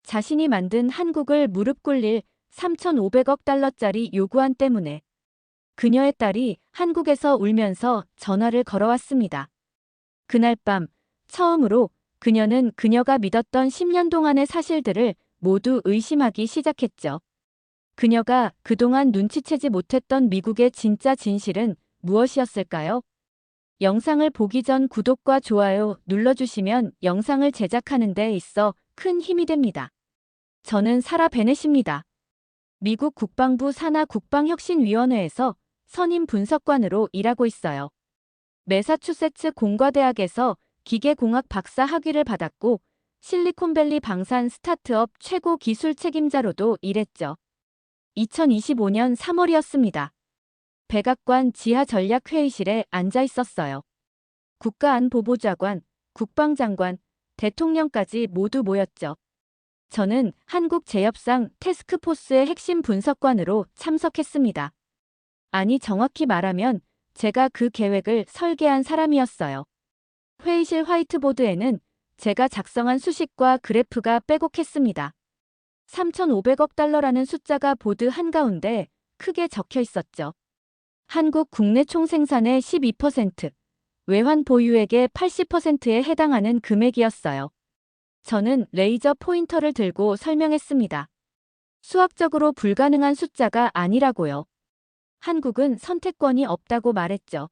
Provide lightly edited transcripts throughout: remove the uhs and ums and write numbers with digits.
자신이 만든 한국을 무릎 꿇릴 3,500억 달러짜리 요구안 때문에 그녀의 딸이 한국에서 울면서 전화를 걸어왔습니다. 그날 밤 처음으로 그녀는 그녀가 믿었던 10년 동안의 사실들을 모두 의심하기 시작했죠. 그녀가 그동안 눈치채지 못했던 미국의 진짜 진실은 무엇이었을까요? 영상을 보기 전 구독과 좋아요 눌러주시면 영상을 제작하는 데 있어 큰 힘이 됩니다. 저는 사라 베넷입니다. 미국 국방부 산하 국방혁신위원회에서 선임 분석관으로 일하고 있어요. 매사추세츠 공과대학에서 기계공학 박사 학위를 받았고 실리콘밸리 방산 스타트업 최고 기술 책임자로도 일했죠. 2025년 3월이었습니다. 백악관 지하전략회의실에 앉아 있었어요. 국가안보보좌관, 국방장관, 대통령까지 모두 모였죠. 저는 한국재협상 태스크포스의 핵심 분석관으로 참석했습니다. 아니 정확히 말하면 제가 그 계획을 설계한 사람이었어요. 회의실 화이트보드에는 제가 작성한 수식과 그래프가 빼곡했습니다. 3,500억 달러라는 숫자가 보드 한가운데 크게 적혀 있었죠. 한국 국내 총생산의 12%, 외환 보유액의 80%에 해당하는 금액이었어요. 저는 레이저 포인터를 들고 설명했습니다. 수학적으로 불가능한 숫자가 아니라고요. 한국은 선택권이 없다고 말했죠.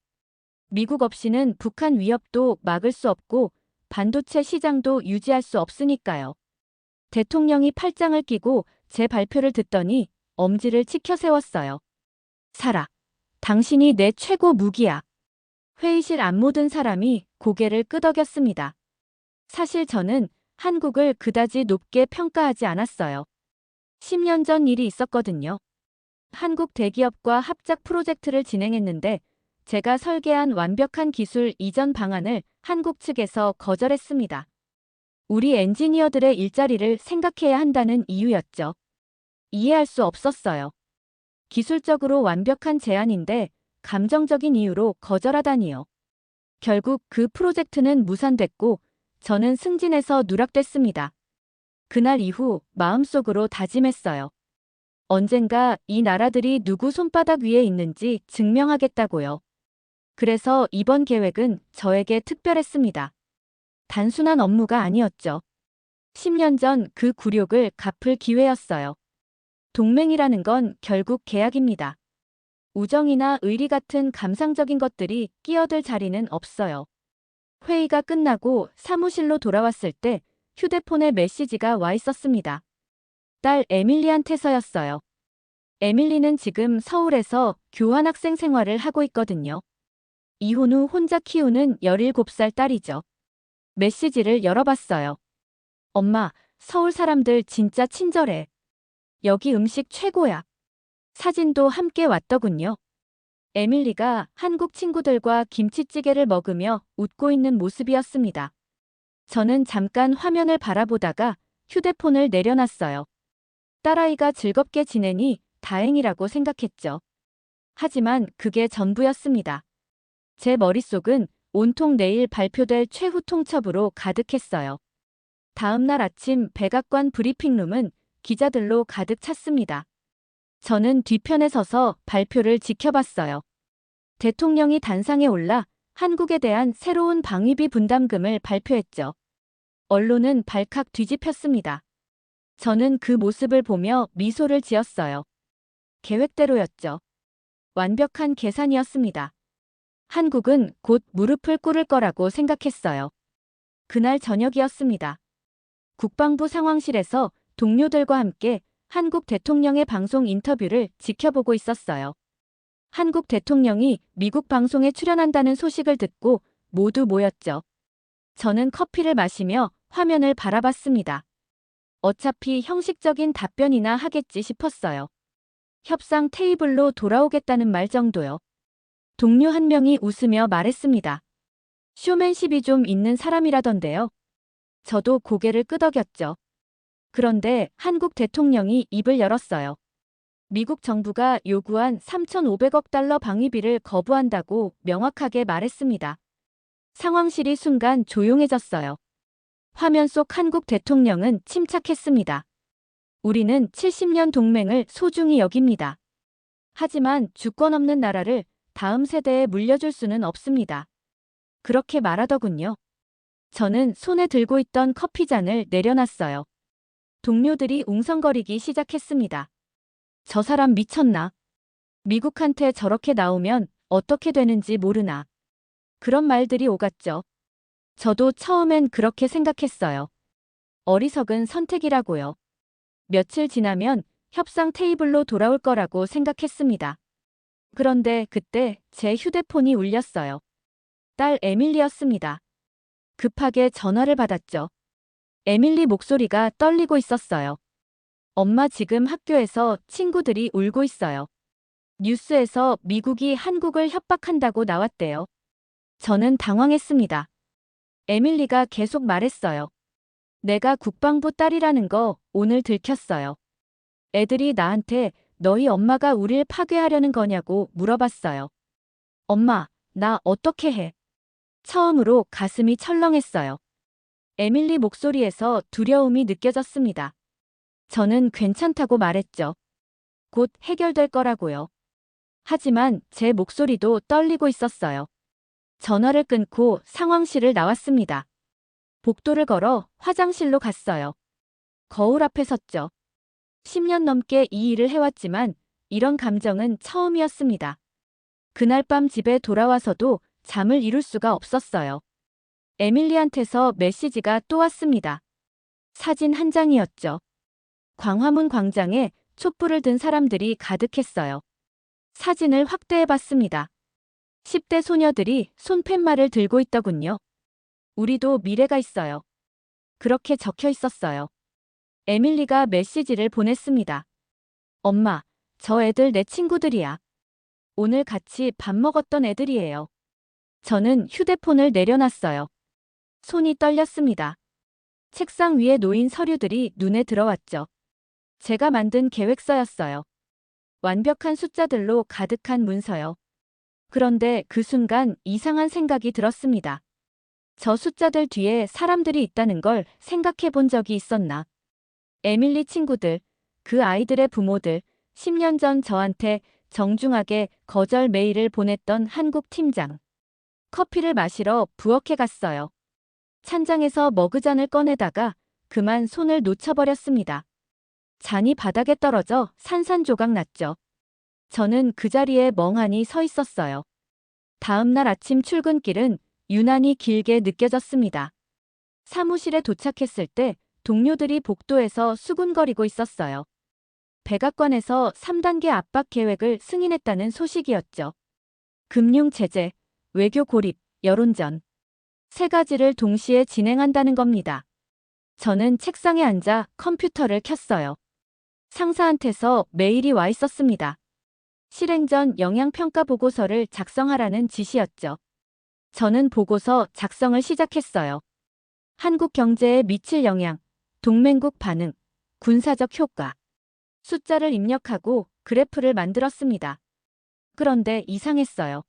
미국 없이는 북한 위협도 막을 수 없고 반도체 시장도 유지할 수 없으니까요. 대통령이 팔짱을 끼고 제 발표를 듣더니 엄지를 치켜 세웠어요. 사라, 당신이 내 최고 무기야. 회의실 안 모든 사람이 고개를 끄덕였습니다. 사실 저는 한국을 그다지 높게 평가하지 않았어요. 10년 전 일이 있었거든요. 한국 대기업과 합작 프로젝트를 진행했는데 제가 설계한 완벽한 기술 이전 방안을 한국 측에서 거절했습니다. 우리 엔지니어들의 일자리를 생각해야 한다는 이유였죠. 이해할 수 없었어요. 기술적으로 완벽한 제안인데 감정적인 이유로 거절하다니요. 결국 그 프로젝트는 무산됐고 저는 승진해서 누락됐습니다. 그날 이후 마음속으로 다짐했어요. 언젠가 이 나라들이 누구 손바닥 위에 있는지 증명하겠다고요. 그래서 이번 계획은 저에게 특별했습니다. 단순한 업무가 아니었죠. 10년 전 그 굴욕을 갚을 기회였어요. 동맹이라는 건 결국 계약입니다. 우정이나 의리 같은 감상적인 것들이 끼어들 자리는 없어요. 회의가 끝나고 사무실로 돌아왔을 때 휴대폰에 메시지가 와 있었습니다. 딸 에밀리한테서였어요. 에밀리는 지금 서울에서 교환학생 생활을 하고 있거든요. 이혼 후 혼자 키우는 17살 딸이죠. 메시지를 열어봤어요. 엄마, 서울 사람들 진짜 친절해. 여기 음식 최고야. 사진도 함께 왔더군요. 에밀리가 한국 친구들과 김치찌개를 먹으며 웃고 있는 모습이었습니다. 저는 잠깐 화면을 바라보다가 휴대폰을 내려놨어요. 딸아이가 즐겁게 지내니 다행이라고 생각했죠. 하지만 그게 전부였습니다. 제 머릿속은 온통 내일 발표될 최후 통첩으로 가득했어요. 다음 날 아침 백악관 브리핑룸은 기자들로 가득 찼습니다. 저는 뒤편에 서서 발표를 지켜봤어요. 대통령이 단상에 올라 한국에 대한 새로운 방위비 분담금을 발표했죠. 언론은 발칵 뒤집혔습니다. 저는 그 모습을 보며 미소를 지었어요. 계획대로였죠. 완벽한 계산이었습니다. 한국은 곧 무릎을 꿇을 거라고 생각했어요. 그날 저녁이었습니다. 국방부 상황실에서 동료들과 함께 한국 대통령의 방송 인터뷰를 지켜보고 있었어요. 한국 대통령이 미국 방송에 출연한다는 소식을 듣고 모두 모였죠. 저는 커피를 마시며 화면을 바라봤습니다. 어차피 형식적인 답변이나 하겠지 싶었어요. 협상 테이블로 돌아오겠다는 말 정도요. 동료 한 명이 웃으며 말했습니다. 쇼맨십이 좀 있는 사람이라던데요. 저도 고개를 끄덕였죠. 그런데 한국 대통령이 입을 열었어요. 미국 정부가 요구한 3,500억 달러 방위비를 거부한다고 명확하게 말했습니다. 상황실이 순간 조용해졌어요. 화면 속 한국 대통령은 침착했습니다. 우리는 70년 동맹을 소중히 여깁니다. 하지만 주권 없는 나라를 다음 세대에 물려줄 수는 없습니다. 그렇게 말하더군요. 저는 손에 들고 있던 커피잔을 내려놨어요. 동료들이 웅성거리기 시작했습니다. 저 사람 미쳤나? 미국한테 저렇게 나오면 어떻게 되는지 모르나. 그런 말들이 오갔죠. 저도 처음엔 그렇게 생각했어요. 어리석은 선택이라고요. 며칠 지나면 협상 테이블로 돌아올 거라고 생각했습니다. 그런데 그때 제 휴대폰이 울렸어요. 딸 에밀리였습니다. 급하게 전화를 받았죠. 에밀리 목소리가 떨리고 있었어요. 엄마 지금 학교에서 친구들이 울고 있어요. 뉴스에서 미국이 한국을 협박한다고 나왔대요. 저는 당황했습니다. 에밀리가 계속 말했어요. 내가 국방부 딸이라는 거 오늘 들켰어요. 애들이 나한테 너희 엄마가 우릴 파괴하려는 거냐고 물어봤어요. 엄마, 나 어떻게 해? 처음으로 가슴이 철렁했어요. 에밀리 목소리에서 두려움이 느껴졌습니다. 저는 괜찮다고 말했죠. 곧 해결될 거라고요. 하지만 제 목소리도 떨리고 있었어요. 전화를 끊고 상황실을 나왔습니다. 복도를 걸어 화장실로 갔어요. 거울 앞에 섰죠. 10년 넘게 이 일을 해왔지만 이런 감정은 처음이었습니다. 그날 밤 집에 돌아와서도 잠을 이룰 수가 없었어요. 에밀리한테서 메시지가 또 왔습니다. 사진 한 장이었죠. 광화문 광장에 촛불을 든 사람들이 가득했어요. 사진을 확대해봤습니다. 10대 소녀들이 손팻말을 들고 있더군요. 우리도 미래가 있어요. 그렇게 적혀 있었어요. 에밀리가 메시지를 보냈습니다. 엄마, 저 애들 내 친구들이야. 오늘 같이 밥 먹었던 애들이에요. 저는 휴대폰을 내려놨어요. 손이 떨렸습니다. 책상 위에 놓인 서류들이 눈에 들어왔죠. 제가 만든 계획서였어요. 완벽한 숫자들로 가득한 문서요. 그런데 그 순간 이상한 생각이 들었습니다. 저 숫자들 뒤에 사람들이 있다는 걸 생각해 본 적이 있었나? 에밀리 친구들, 그 아이들의 부모들, 10년 전 저한테 정중하게 거절 메일을 보냈던 한국 팀장. 커피를 마시러 부엌에 갔어요. 찬장에서 머그잔을 꺼내다가 그만 손을 놓쳐버렸습니다. 잔이 바닥에 떨어져 산산조각 났죠. 저는 그 자리에 멍하니 서 있었어요. 다음 날 아침 출근길은 유난히 길게 느껴졌습니다. 사무실에 도착했을 때 동료들이 복도에서 수군거리고 있었어요. 백악관에서 3단계 압박 계획을 승인했다는 소식이었죠. 금융 제재, 외교 고립, 여론전. 세 가지를 동시에 진행한다는 겁니다. 저는 책상에 앉아 컴퓨터를 켰어요. 상사한테서 메일이 와 있었습니다. 실행 전 영향평가 보고서를 작성하라는 지시였죠. 저는 보고서 작성을 시작했어요. 한국 경제에 미칠 영향, 동맹국 반응, 군사적 효과. 숫자를 입력하고 그래프를 만들었습니다. 그런데 이상했어요.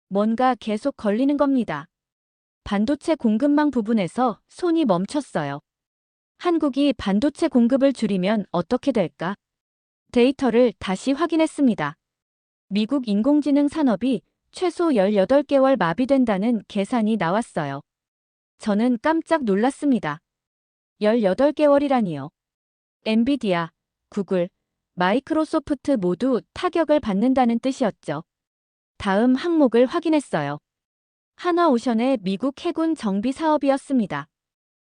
뭔가 계속 걸리는 겁니다. 반도체 공급망 부분에서 손이 멈췄어요. 한국이 반도체 공급을 줄이면 어떻게 될까? 데이터를 다시 확인했습니다. 미국 인공지능 산업이 최소 18개월 마비된다는 계산이 나왔어요. 저는 깜짝 놀랐습니다. 18개월이라니요. 엔비디아, 구글, 마이크로소프트 모두 타격을 받는다는 뜻이었죠. 다음 항목을 확인했어요. 한화오션의 미국 해군 정비 사업이었습니다.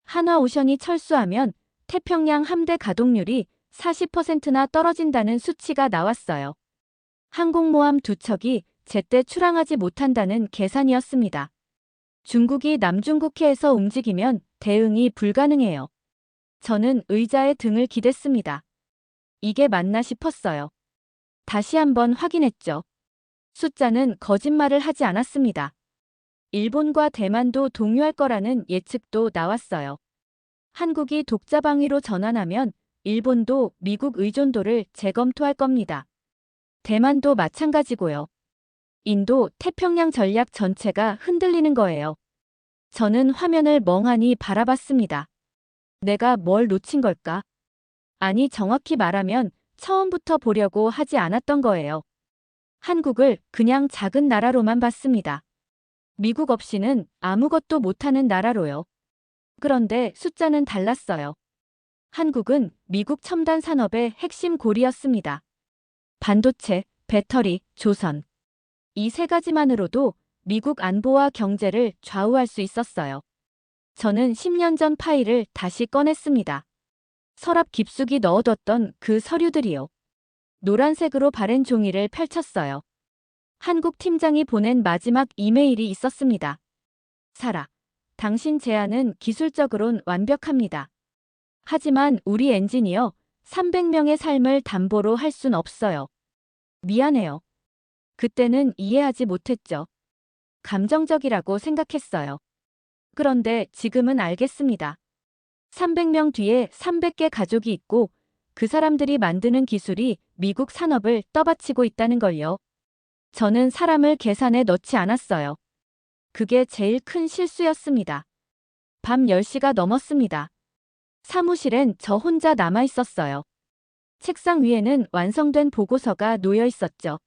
한화오션이 철수하면 태평양 함대 가동률이 40%나 떨어진다는 수치가 나왔어요. 항공모함 2척이 제때 출항하지 못한다는 계산이었습니다. 중국이 남중국해에서 움직이면 대응이 불가능해요. 저는 의자에 등을 기댔습니다. 이게 맞나 싶었어요. 다시 한번 확인했죠. 숫자는 거짓말을 하지 않았습니다. 일본과 대만도 동요할 거라는 예측도 나왔어요. 한국이 독자 방위로 전환하면 일본도 미국 의존도를 재검토할 겁니다. 대만도 마찬가지고요. 인도 태평양 전략 전체가 흔들리는 거예요. 저는 화면을 멍하니 바라봤습니다. 내가 뭘 놓친 걸까? 아니, 정확히 말하면 처음부터 보려고 하지 않았던 거예요. 한국을 그냥 작은 나라로만 봤습니다. 미국 없이는 아무것도 못하는 나라로요. 그런데 숫자는 달랐어요. 한국은 미국 첨단 산업의 핵심 고리였습니다. 반도체, 배터리, 조선. 이 세 가지만으로도 미국 안보와 경제를 좌우할 수 있었어요. 저는 10년 전 파일을 다시 꺼냈습니다. 서랍 깊숙이 넣어뒀던 그 서류들이요. 노란색으로 바랜 종이를 펼쳤어요. 한국 팀장이 보낸 마지막 이메일이 있었습니다. 사라, 당신 제안은 기술적으론 완벽합니다. 하지만 우리 엔지니어 300명의 삶을 담보로 할 순 없어요. 미안해요. 그때는 이해하지 못했죠. 감정적이라고 생각했어요. 그런데 지금은 알겠습니다. 300명 뒤에 300개 가족이 있고 그 사람들이 만드는 기술이 미국 산업을 떠받치고 있다는 걸요. 저는 사람을 계산에 넣지 않았어요. 그게 제일 큰 실수였습니다. 밤 10시가 넘었습니다. 사무실엔 저 혼자 남아 있었어요. 책상 위에는 완성된 보고서가 놓여 있었죠.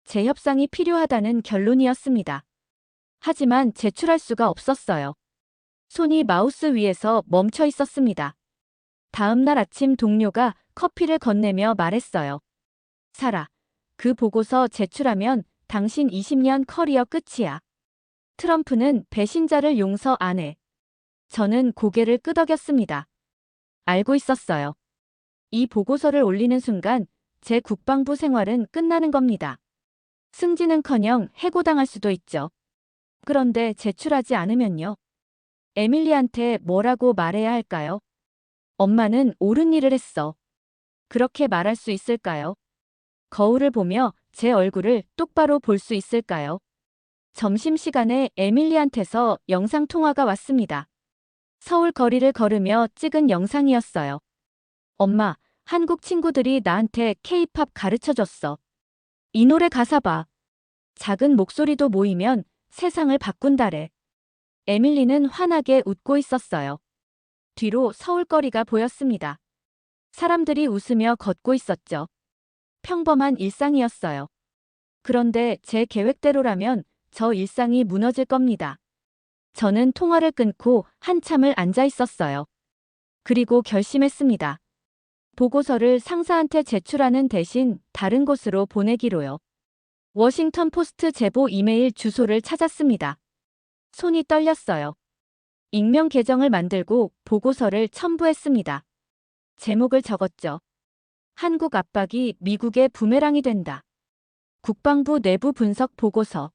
재협상이 필요하다는 결론이었습니다. 하지만 제출할 수가 없었어요. 손이 마우스 위에서 멈춰 있었습니다. 다음 날 아침 동료가 커피를 건네며 말했어요. 사라, 그 보고서 제출하면 당신 20년 커리어 끝이야. 트럼프는 배신자를 용서 안 해. 저는 고개를 끄덕였습니다. 알고 있었어요. 이 보고서를 올리는 순간 제 국방부 생활은 끝나는 겁니다. 승진은커녕 해고당할 수도 있죠. 그런데 제출하지 않으면요. 에밀리한테 뭐라고 말해야 할까요? 엄마는 옳은 일을 했어. 그렇게 말할 수 있을까요? 거울을 보며 제 얼굴을 똑바로 볼 수 있을까요? 점심시간에 에밀리한테서 영상통화가 왔습니다. 서울 거리를 걸으며 찍은 영상이었어요. 엄마, 한국 친구들이 나한테 케이팝 가르쳐줬어. 이 노래 가사 봐. 작은 목소리도 모이면 세상을 바꾼다래. 에밀리는 환하게 웃고 있었어요. 뒤로 서울거리가 보였습니다. 사람들이 웃으며 걷고 있었죠. 평범한 일상이었어요. 그런데 제 계획대로라면 저 일상이 무너질 겁니다. 저는 통화를 끊고 한참을 앉아 있었어요. 그리고 결심했습니다. 보고서를 상사한테 제출하는 대신 다른 곳으로 보내기로요. 워싱턴 포스트 제보 이메일 주소를 찾았습니다. 손이 떨렸어요. 익명 계정을 만들고 보고서를 첨부했습니다. 제목을 적었죠. 한국 압박이 미국의 부메랑이 된다. 국방부 내부 분석 보고서.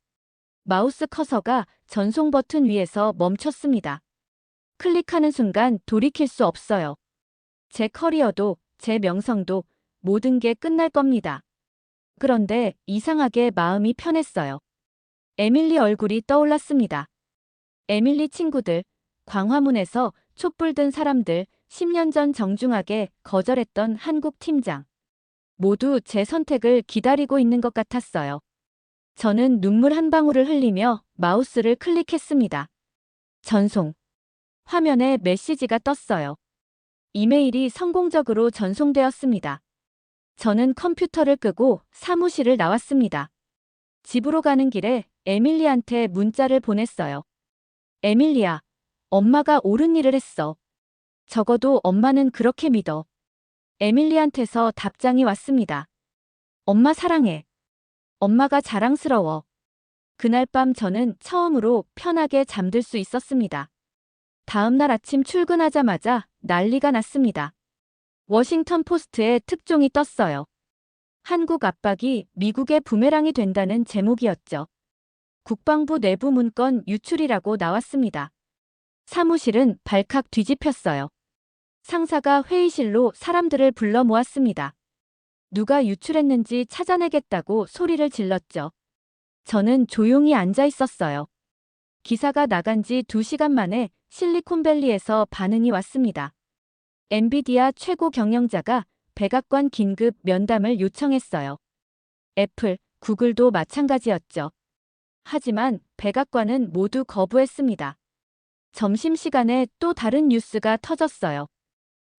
마우스 커서가 전송 버튼 위에서 멈췄습니다. 클릭하는 순간 돌이킬 수 없어요. 제 커리어도 제 명성도 모든 게 끝날 겁니다. 그런데 이상하게 마음이 편했어요. 에밀리 얼굴이 떠올랐습니다. 에밀리 친구들, 광화문에서 촛불 든 사람들, 10년 전 정중하게 거절했던 한국 팀장. 모두 제 선택을 기다리고 있는 것 같았어요. 저는 눈물 한 방울을 흘리며 마우스를 클릭했습니다. 전송. 화면에 메시지가 떴어요. 이메일이 성공적으로 전송되었습니다. 저는 컴퓨터를 끄고 사무실을 나왔습니다. 집으로 가는 길에 에밀리한테 문자를 보냈어요. 에밀리야, 엄마가 옳은 일을 했어. 적어도 엄마는 그렇게 믿어. 에밀리한테서 답장이 왔습니다. 엄마 사랑해. 엄마가 자랑스러워. 그날 밤 저는 처음으로 편하게 잠들 수 있었습니다. 다음 날 아침 출근하자마자 난리가 났습니다. 워싱턴 포스트에 특종이 떴어요. 한국 압박이 미국의 부메랑이 된다는 제목이었죠. 국방부 내부 문건 유출이라고 나왔습니다. 사무실은 발칵 뒤집혔어요. 상사가 회의실로 사람들을 불러 모았습니다. 누가 유출했는지 찾아내겠다고 소리를 질렀죠. 저는 조용히 앉아 있었어요. 기사가 나간 지 2시간 만에 실리콘밸리에서 반응이 왔습니다. 엔비디아 최고 경영자가 백악관 긴급 면담을 요청했어요. 애플, 구글도 마찬가지였죠. 하지만 백악관은 모두 거부했습니다. 점심시간에 또 다른 뉴스가 터졌어요.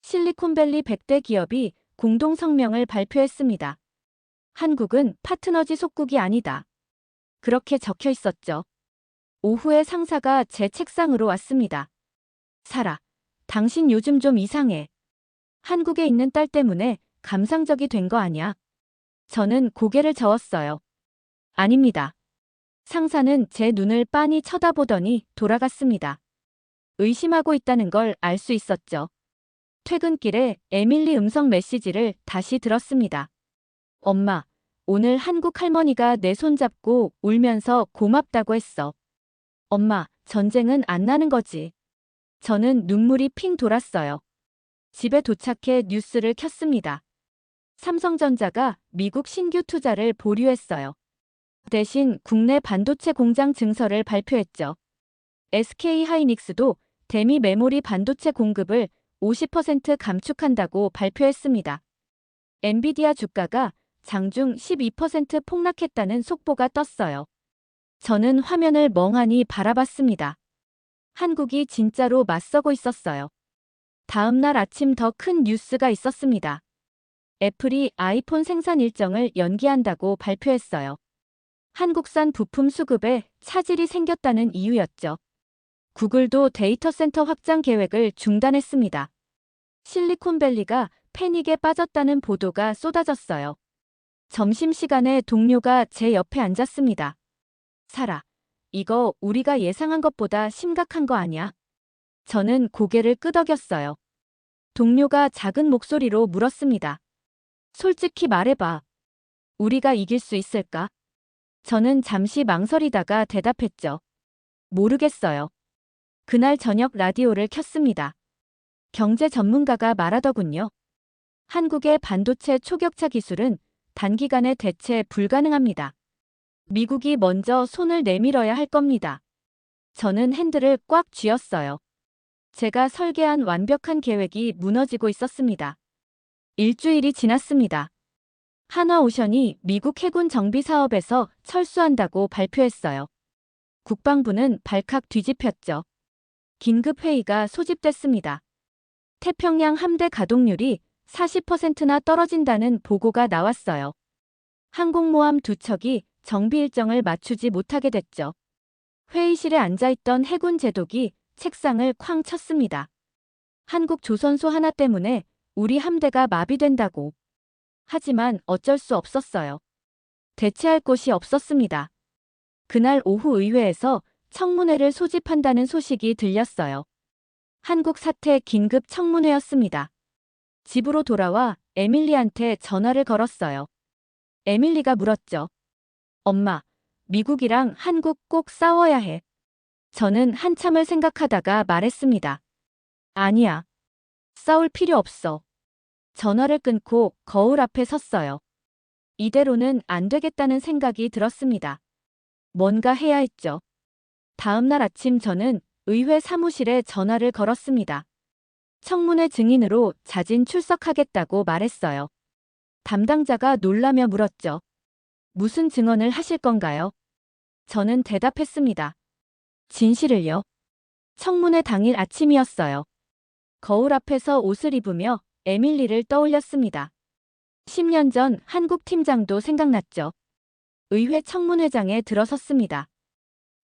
실리콘밸리 100대 기업이 공동 성명을 발표했습니다. 한국은 파트너지 속국이 아니다. 그렇게 적혀 있었죠. 오후에 상사가 제 책상으로 왔습니다. 사라, 당신 요즘 좀 이상해. 한국에 있는 딸 때문에 감상적이 된 거 아냐? 저는 고개를 저었어요. 아닙니다. 상사는 제 눈을 빤히 쳐다보더니 돌아갔습니다. 의심하고 있다는 걸 알 수 있었죠. 퇴근길에 에밀리 음성 메시지를 다시 들었습니다. 엄마, 오늘 한국 할머니가 내 손 잡고 울면서 고맙다고 했어. 엄마, 전쟁은 안 나는 거지. 저는 눈물이 핑 돌았어요. 집에 도착해 뉴스를 켰습니다. 삼성전자가 미국 신규 투자를 보류했어요. 대신 국내 반도체 공장 증설을 발표했죠. SK하이닉스도 대미 메모리 반도체 공급을 50% 감축한다고 발표했습니다. 엔비디아 주가가 장중 12% 폭락했다는 속보가 떴어요. 저는 화면을 멍하니 바라봤습니다. 한국이 진짜로 맞서고 있었어요. 다음 날 아침 더 큰 뉴스가 있었습니다. 애플이 아이폰 생산 일정을 연기한다고 발표했어요. 한국산 부품 수급에 차질이 생겼다는 이유였죠. 구글도 데이터 센터 확장 계획을 중단했습니다. 실리콘밸리가 패닉에 빠졌다는 보도가 쏟아졌어요. 점심시간에 동료가 제 옆에 앉았습니다. 사라, 이거 우리가 예상한 것보다 심각한 거 아니야? 저는 고개를 끄덕였어요. 동료가 작은 목소리로 물었습니다. 솔직히 말해봐. 우리가 이길 수 있을까? 저는 잠시 망설이다가 대답했죠. 모르겠어요. 그날 저녁 라디오를 켰습니다. 경제 전문가가 말하더군요. 한국의 반도체 초격차 기술은 단기간에 대체 불가능합니다. 미국이 먼저 손을 내밀어야 할 겁니다. 저는 핸들을 꽉 쥐었어요. 제가 설계한 완벽한 계획이 무너지고 있었습니다. 일주일이 지났습니다. 한화오션이 미국 해군 정비 사업에서 철수한다고 발표했어요. 국방부는 발칵 뒤집혔죠. 긴급회의가 소집됐습니다. 태평양 함대 가동률이 40%나 떨어진다는 보고가 나왔어요. 항공모함 두 척이 정비 일정을 맞추지 못하게 됐죠. 회의실에 앉아있던 해군 제독이 책상을 쾅 쳤습니다. 한국 조선소 하나 때문에 우리 함대가 마비된다고. 하지만 어쩔 수 없었어요. 대체할 곳이 없었습니다. 그날 오후 의회에서 청문회를 소집한다는 소식이 들렸어요. 한국 사태 긴급 청문회였습니다. 집으로 돌아와 에밀리한테 전화를 걸었어요. 에밀리가 물었죠. 엄마, 미국이랑 한국 꼭 싸워야 해. 저는 한참을 생각하다가 말했습니다. 아니야. 싸울 필요 없어. 전화를 끊고 거울 앞에 섰어요. 이대로는 안 되겠다는 생각이 들었습니다. 뭔가 해야 했죠. 다음 날 아침 저는 의회 사무실에 전화를 걸었습니다. 청문회 증인으로 자진 출석하겠다고 말했어요. 담당자가 놀라며 물었죠. 무슨 증언을 하실 건가요? 저는 대답했습니다. 진실을요. 청문회 당일 아침이었어요. 거울 앞에서 옷을 입으며 에밀리를 떠올렸습니다. 10년 전 한국 팀장도 생각났죠. 의회 청문회장에 들어섰습니다.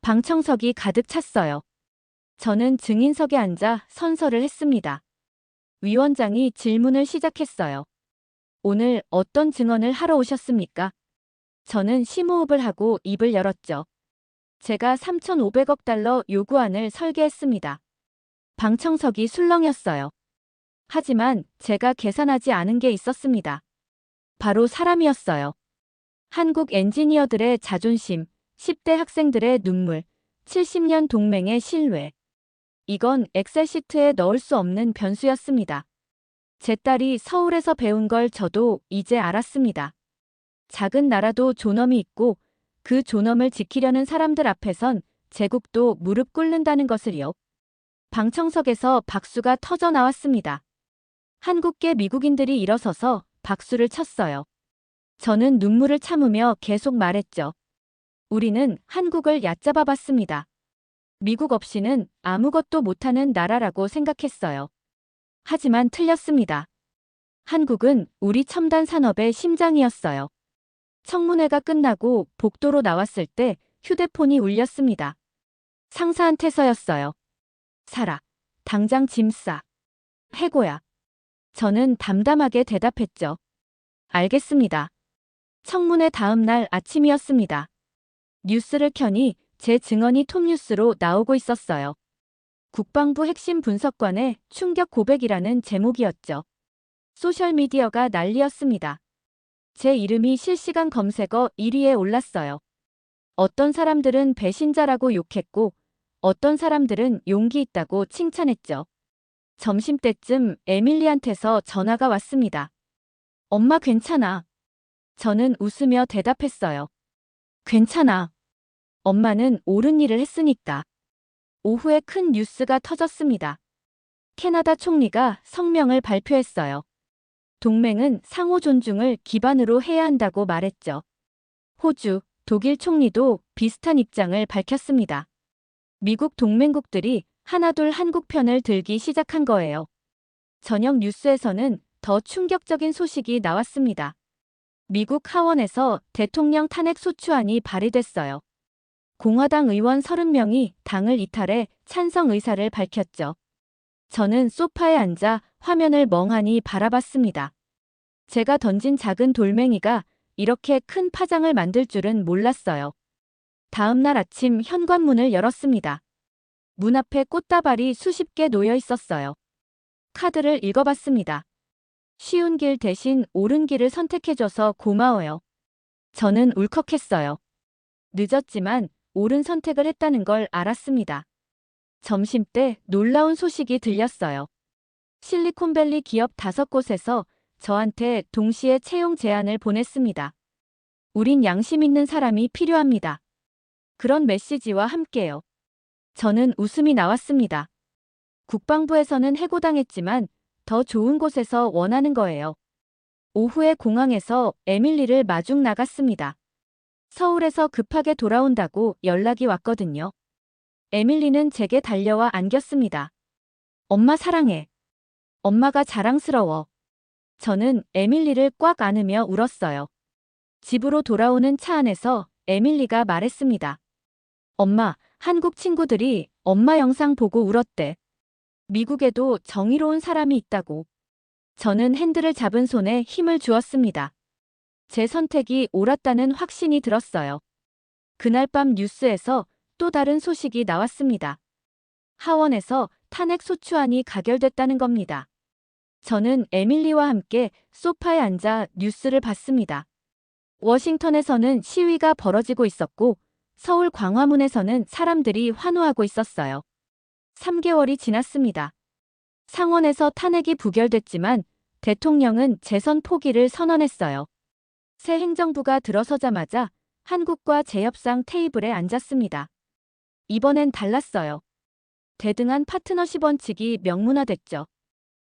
방청석이 가득 찼어요. 저는 증인석에 앉아 선서를 했습니다. 위원장이 질문을 시작했어요. 오늘 어떤 증언을 하러 오셨습니까? 저는 심호흡을 하고 입을 열었죠. 제가 3,500억 달러 요구안을 설계했습니다. 방청석이 술렁였어요. 하지만 제가 계산하지 않은 게 있었습니다. 바로 사람이었어요. 한국 엔지니어들의 자존심, 10대 학생들의 눈물, 70년 동맹의 신뢰. 이건 엑셀시트에 넣을 수 없는 변수였습니다. 제 딸이 서울에서 배운 걸 저도 이제 알았습니다. 작은 나라도 존엄이 있고 그 존엄을 지키려는 사람들 앞에선 제국도 무릎 꿇는다는 것을요. 방청석에서 박수가 터져 나왔습니다. 한국계 미국인들이 일어서서 박수를 쳤어요. 저는 눈물을 참으며 계속 말했죠. 우리는 한국을 얕잡아 봤습니다. 미국 없이는 아무것도 못하는 나라라고 생각했어요. 하지만 틀렸습니다. 한국은 우리 첨단 산업의 심장이었어요. 청문회가 끝나고 복도로 나왔을 때 휴대폰이 울렸습니다. 상사한테서였어요. 살아. 당장 짐 싸. 해고야. 저는 담담하게 대답했죠. 알겠습니다. 청문회 다음 날 아침이었습니다. 뉴스를 켜니 제 증언이 톱뉴스로 나오고 있었어요. 국방부 핵심 분석관의 충격 고백이라는 제목이었죠. 소셜미디어가 난리였습니다. 제 이름이 실시간 검색어 1위에 올랐어요. 어떤 사람들은 배신자라고 욕했고, 어떤 사람들은 용기 있다고 칭찬했죠. 점심때쯤 에밀리한테서 전화가 왔습니다. 엄마 괜찮아. 저는 웃으며 대답했어요. 괜찮아. 엄마는 옳은 일을 했으니까. 오후에 큰 뉴스가 터졌습니다. 캐나다 총리가 성명을 발표했어요. 동맹은 상호 존중을 기반으로 해야 한다고 말했죠. 호주, 독일 총리도 비슷한 입장을 밝혔습니다. 미국 동맹국들이 하나둘 한국 편을 들기 시작한 거예요. 저녁 뉴스에서는 더 충격적인 소식이 나왔습니다. 미국 하원에서 대통령 탄핵 소추안이 발의됐어요. 공화당 의원 30명이 당을 이탈해 찬성 의사를 밝혔죠. 저는 소파에 앉아 화면을 멍하니 바라봤습니다. 제가 던진 작은 돌멩이가 이렇게 큰 파장을 만들 줄은 몰랐어요. 다음 날 아침 현관문을 열었습니다. 문 앞에 꽃다발이 수십 개 놓여 있었어요. 카드를 읽어봤습니다. 쉬운 길 대신 옳은 길을 선택해줘서 고마워요. 저는 울컥했어요. 늦었지만 옳은 선택을 했다는 걸 알았습니다. 점심때 놀라운 소식이 들렸어요. 실리콘밸리 기업 5곳에서 저한테 동시에 채용 제안을 보냈습니다. 우린 양심 있는 사람이 필요합니다. 그런 메시지와 함께요. 저는 웃음이 나왔습니다. 국방부에서는 해고당했지만 더 좋은 곳에서 원하는 거예요. 오후에 공항에서 에밀리를 마중 나갔습니다. 서울에서 급하게 돌아온다고 연락이 왔거든요. 에밀리는 제게 달려와 안겼습니다. 엄마 사랑해. 엄마가 자랑스러워. 저는 에밀리를 꽉 안으며 울었어요. 집으로 돌아오는 차 안에서 에밀리가 말했습니다. 엄마, 한국 친구들이 엄마 영상 보고 울었대. 미국에도 정의로운 사람이 있다고. 저는 핸들을 잡은 손에 힘을 주었습니다. 제 선택이 옳았다는 확신이 들었어요. 그날 밤 뉴스에서 또 다른 소식이 나왔습니다. 하원에서 탄핵 소추안이 가결됐다는 겁니다. 저는 에밀리와 함께 소파에 앉아 뉴스를 봤습니다. 워싱턴에서는 시위가 벌어지고 있었고 서울 광화문에서는 사람들이 환호하고 있었어요. 3개월이 지났습니다. 상원에서 탄핵이 부결됐지만 대통령은 재선 포기를 선언했어요. 새 행정부가 들어서자마자 한국과 재협상 테이블에 앉았습니다. 이번엔 달랐어요. 대등한 파트너십 원칙이 명문화됐죠.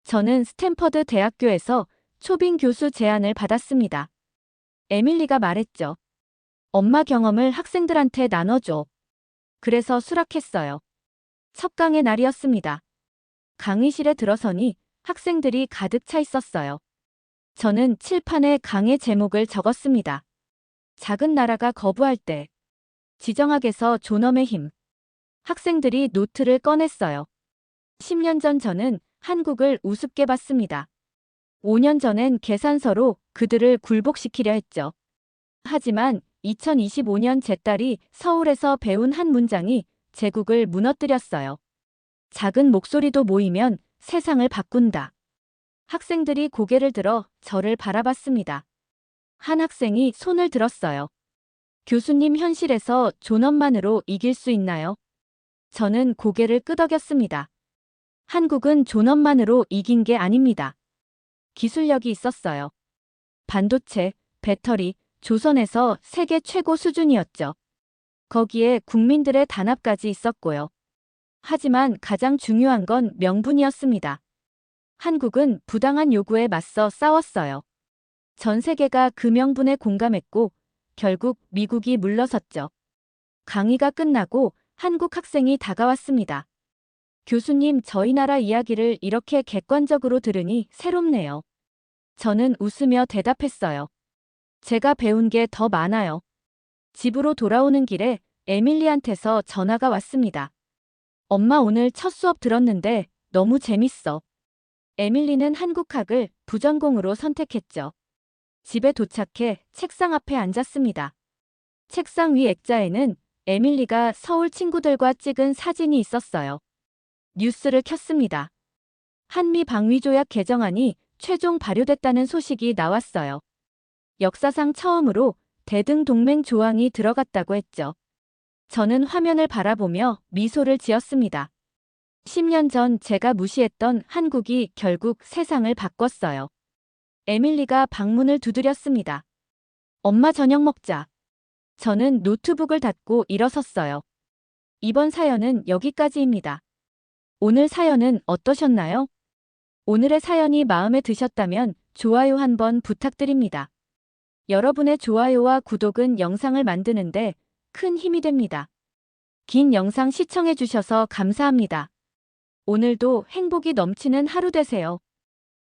저는 스탠퍼드 대학교에서 초빙 교수 제안을 받았습니다. 에밀리가 말했죠. 엄마 경험을 학생들한테 나눠줘. 그래서 수락했어요. 첫 강의 날이었습니다. 강의실에 들어서니 학생들이 가득 차 있었어요. 저는 칠판에 강의 제목을 적었습니다. 작은 나라가 거부할 때. 지정학에서 존엄의 힘. 학생들이 노트를 꺼냈어요. 10년 전 저는 한국을 우습게 봤습니다. 5년 전엔 계산서로 그들을 굴복시키려 했죠. 하지만 2025년 제 딸이 서울에서 배운 한 문장이 제국을 무너뜨렸어요. 작은 목소리도 모이면 세상을 바꾼다. 학생들이 고개를 들어 저를 바라봤습니다. 한 학생이 손을 들었어요. 교수님, 현실에서 존엄만으로 이길 수 있나요? 저는 고개를 끄덕였습니다. 한국은 존엄만으로 이긴 게 아닙니다. 기술력이 있었어요. 반도체, 배터리, 조선에서 세계 최고 수준이었죠. 거기에 국민들의 단합까지 있었고요. 하지만 가장 중요한 건 명분이었습니다. 한국은 부당한 요구에 맞서 싸웠어요. 전 세계가 그 명분에 공감했고 결국 미국이 물러섰죠. 강의가 끝나고 한국 학생이 다가왔습니다. 교수님, 저희 나라 이야기를 이렇게 객관적으로 들으니 새롭네요. 저는 웃으며 대답했어요. 제가 배운 게 더 많아요. 집으로 돌아오는 길에 에밀리한테서 전화가 왔습니다. 엄마, 오늘 첫 수업 들었는데 너무 재밌어. 에밀리는 한국학을 부전공으로 선택했죠. 집에 도착해 책상 앞에 앉았습니다. 책상 위 액자에는 에밀리가 서울 친구들과 찍은 사진이 있었어요. 뉴스를 켰습니다. 한미 방위조약 개정안이 최종 발효됐다는 소식이 나왔어요. 역사상 처음으로 대등 동맹 조항이 들어갔다고 했죠. 저는 화면을 바라보며 미소를 지었습니다. 10년 전 제가 무시했던 한국이 결국 세상을 바꿨어요. 에밀리가 방문을 두드렸습니다. 엄마, 저녁 먹자. 저는 노트북을 닫고 일어섰어요. 이번 사연은 여기까지입니다. 오늘 사연은 어떠셨나요? 오늘의 사연이 마음에 드셨다면 좋아요 한번 부탁드립니다. 여러분의 좋아요와 구독은 영상을 만드는데 큰 힘이 됩니다. 긴 영상 시청해 주셔서 감사합니다. 오늘도 행복이 넘치는 하루 되세요.